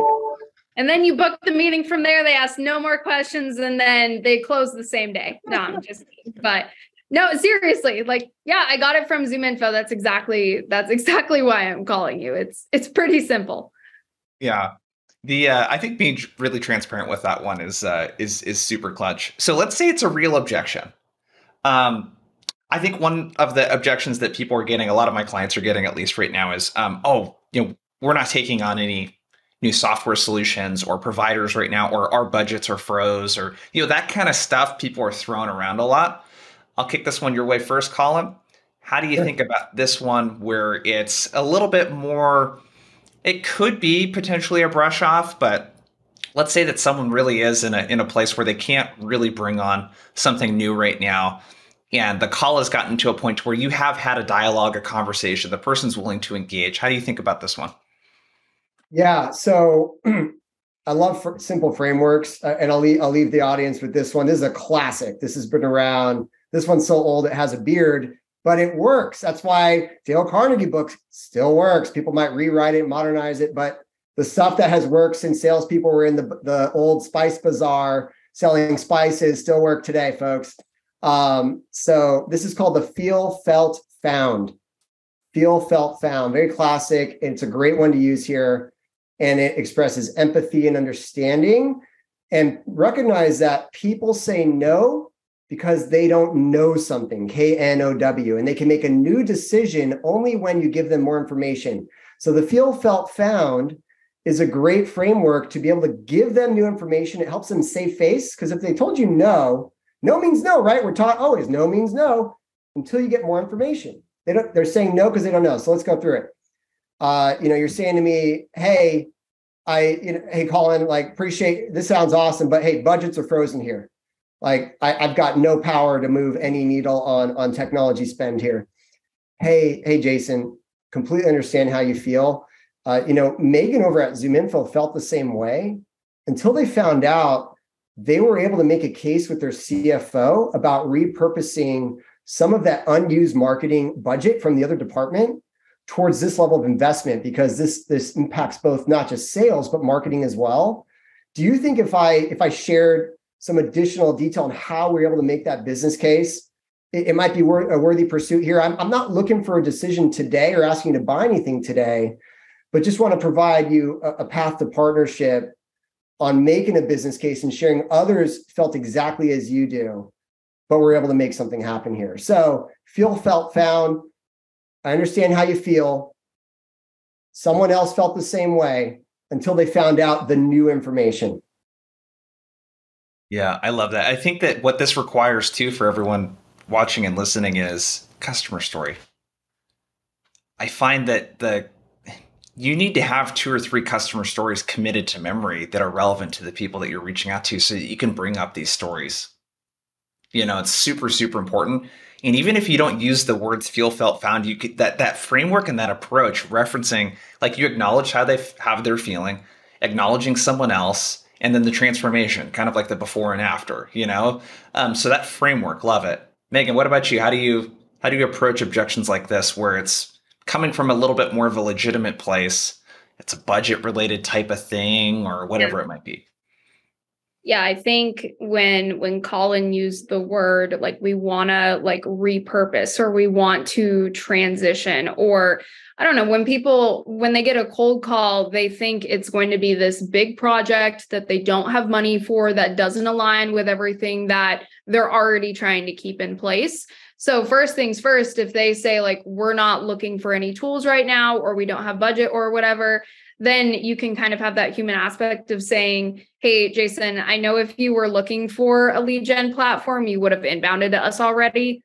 And then you book the meeting from there. They ask no more questions, and then they close the same day. No, I'm just kidding. But no, seriously, I got it from Zoom Info. That's exactly why I'm calling you. It's pretty simple. Yeah. I think being really transparent with that one is super clutch. So let's say it's a real objection. I think one of the objections that people are getting, a lot of my clients are getting at least right now, is, we're not taking on any new software solutions or providers right now, or our budgets are froze, or that kind of stuff. People are throwing around a lot. I'll kick this one your way first, Colin. How do you think about this one, where it's a little bit more? It could be potentially a brush off, but let's say that someone really is in a place where they can't really bring on something new right now, and the call has gotten to a point where you have had a dialogue, a conversation, the person's willing to engage. How do you think about this one? Yeah. So I love simple frameworks, and I'll leave the audience with this one. This is a classic. This has been around. This one's so old it has a beard, but it works. That's why Dale Carnegie book still works. People might rewrite it, modernize it, but the stuff that has worked since salespeople were in the old spice bazaar selling spices still work today, folks. So this is called the feel, felt, found. Feel, felt, found. Very classic. It's a great one to use here. And it expresses empathy and understanding. And recognize that people say no because they don't know something, K-N-O-W, and they can make a new decision only when you give them more information. So the feel, felt, found is a great framework to be able to give them new information. It helps them save face, because if they told you no, no means no, right? We're taught always no means no until you get more information. They're saying no because they don't know. So let's go through it. You're saying to me, hey, hey, Colin, like, appreciate, this sounds awesome, but hey, budgets are frozen here. Like, I've got no power to move any needle on technology spend here. Hey, Jason, completely understand how you feel. Megan over at ZoomInfo felt the same way until they found out they were able to make a case with their CFO about repurposing some of that unused marketing budget from the other department towards this level of investment, because this impacts both not just sales, but marketing as well. Do you think if I shared some additional detail on how we're able to make that business case, it might be a worthy pursuit here? I'm not looking for a decision today or asking you to buy anything today, but just want to provide you a path to partnership on making a business case and sharing others felt exactly as you do, but we're able to make something happen here. So feel, felt, found. I understand how you feel. Someone else felt the same way until they found out the new information. Yeah, I love that. I think that what this requires too for everyone watching and listening is customer story. I find that you need to have 2 or 3 customer stories committed to memory that are relevant to the people that you're reaching out to, so that you can bring up these stories. It's super, super important. And even if you don't use the words feel, felt, found, you could, that framework and that approach referencing, like, you acknowledge how they're feeling, acknowledging someone else, and then the transformation, kind of like the before and after, So that framework, love it. Megan, what about you? How do you approach objections like this, where it's coming from a little bit more of a legitimate place? It's a budget related type of thing, or whatever it might be. Yeah, I think when Colin used the word, like, we want to like repurpose, or we want to transition, or I don't know, when they get a cold call, they think it's going to be this big project that they don't have money for, that doesn't align with everything that they're already trying to keep in place. So first things first, if they say like, we're not looking for any tools right now, or we don't have budget or whatever, then you can kind of have that human aspect of saying, hey, Jason, I know if you were looking for a lead gen platform, you would have inbounded to us already.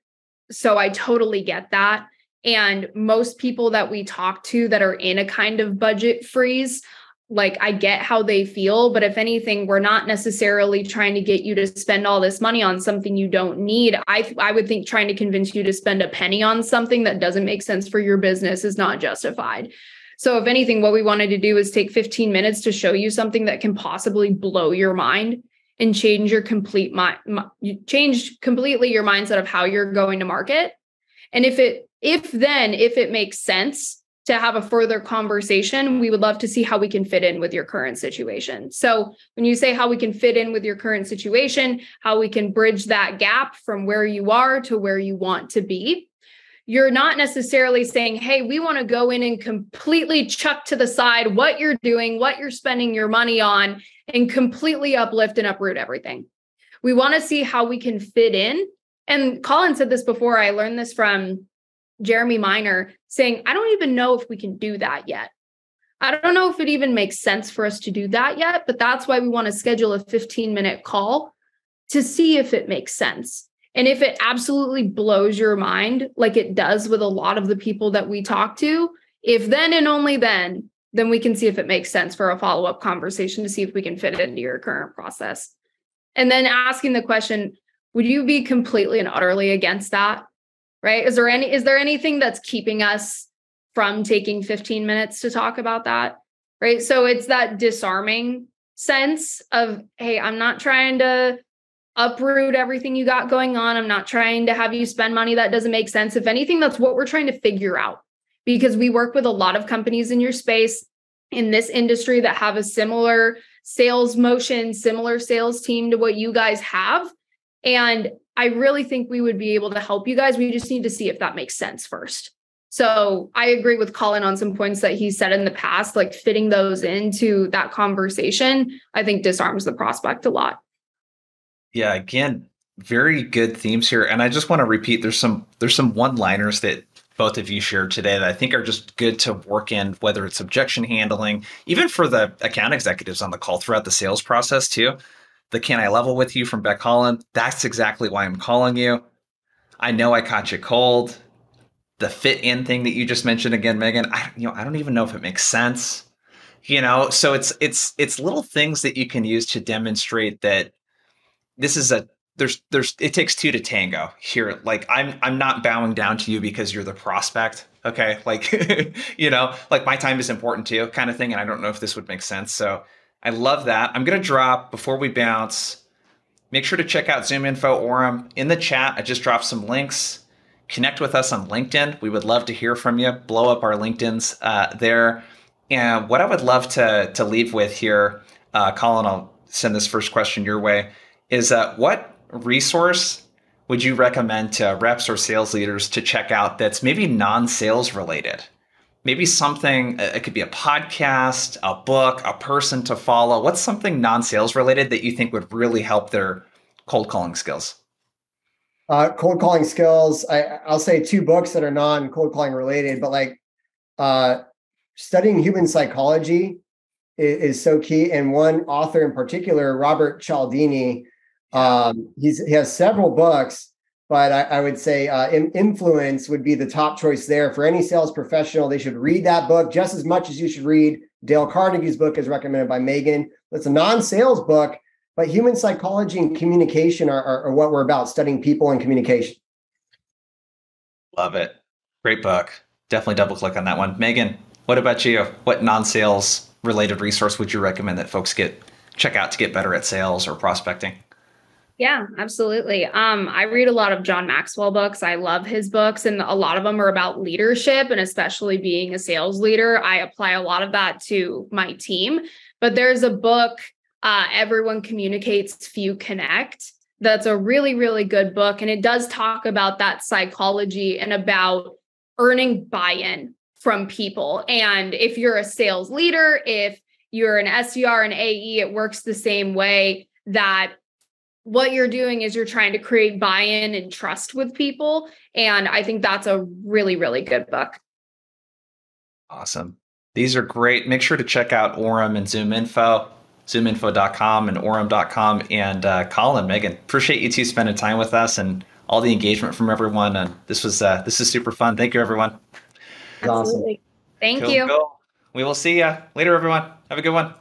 So I totally get that. And most people that we talk to that are in a kind of budget freeze, like, I get how they feel, but if anything, we're not necessarily trying to get you to spend all this money on something you don't need. I would think trying to convince you to spend a penny on something that doesn't make sense for your business is not justified. So if anything, what we wanted to do is take 15 minutes to show you something that can possibly blow your mind and change your change completely your mindset of how you're going to market. And if it makes sense to have a further conversation, we would love to see how we can fit in with your current situation. So when you say how we can fit in with your current situation, how we can bridge that gap from where you are to where you want to be, you're not necessarily saying, hey, we want to go in and completely chuck to the side what you're doing, what you're spending your money on, and completely uplift and uproot everything. We want to see how we can fit in. And Colin said this before. I learned this from Jeremy Miner, saying, I don't even know if we can do that yet. I don't know if it even makes sense for us to do that yet, but that's why we want to schedule a 15-minute call to see if it makes sense. And if it absolutely blows your mind, like it does with a lot of the people that we talk to, if then and only then then we can see if it makes sense for a follow-up conversation to see if we can fit it into your current process. And then asking the question, would you be completely and utterly against that? Right? Is there anything that's keeping us from taking 15 minutes to talk about that? Right? So it's that disarming sense of, hey, I'm not trying to uproot everything you got going on. I'm not trying to have you spend money that doesn't make sense. If anything, that's what we're trying to figure out, because we work with a lot of companies in your space, in this industry, that have a similar sales motion, similar sales team to what you guys have. And I really think we would be able to help you guys. We just need to see if that makes sense first. So I agree with Colin on some points that he said in the past, like fitting those into that conversation, I think disarms the prospect a lot. Yeah, again, very good themes here. And I just want to repeat, there's some one-liners that both of you shared today that I think are just good to work in, whether it's objection handling, even for the account executives on the call throughout the sales process too. The "can I level with you" from Beck Holland, that's exactly why I'm calling you. I know I caught you cold. The fit in thing that you just mentioned again, Megan, I don't even know if it makes sense. So it's little things that you can use to demonstrate that this is there's it takes two to tango here. Like I'm not bowing down to you because you're the prospect. Okay. Like, like my time is important too, kind of thing. And I don't know if this would make sense. So I love that. I'm going to drop, before we bounce, make sure to check out Zoom Info Orem in the chat. I just dropped some links. Connect with us on LinkedIn. We would love to hear from you. Blow up our LinkedIn's there. And what I would love to leave with here, Colin, I'll send this first question your way, is what resource would you recommend to reps or sales leaders to check out that's maybe non-sales related? Maybe something, it could be a podcast, a book, a person to follow. What's something non-sales related that you think would really help their cold calling skills? Cold calling skills. I'll say two books that are non-cold calling related, but like studying human psychology is so key. And one author in particular, Robert Cialdini, he has several books, but I would say Influence would be the top choice there for any sales professional. They should read that book just as much as you should read Dale Carnegie's book, as recommended by Megan. It's a non-sales book, but human psychology and communication are what we're about, studying people and communication. Love it. Great book. Definitely double click on that one. Megan, what about you? What non-sales related resource would you recommend that folks check out to get better at sales or prospecting? Yeah, absolutely. I read a lot of John Maxwell books. I love his books, and a lot of them are about leadership, and especially being a sales leader. I apply a lot of that to my team. But there's a book, Everyone Communicates, Few Connect. That's a really, really good book. And it does talk about that psychology and about earning buy-in from people. And if you're a sales leader, if you're an SDR and AE, it works the same way, that what you're doing is you're trying to create buy-in and trust with people. And I think that's a really, really good book. Awesome. These are great. Make sure to check out Orem and Zoom Info, zoominfo.com and orem.com. And Colin, Megan, appreciate you two spending time with us and all the engagement from everyone. And this is super fun. Thank you, everyone. Absolutely. Awesome. Thank you. Cool. We will see you later, everyone. Have a good one.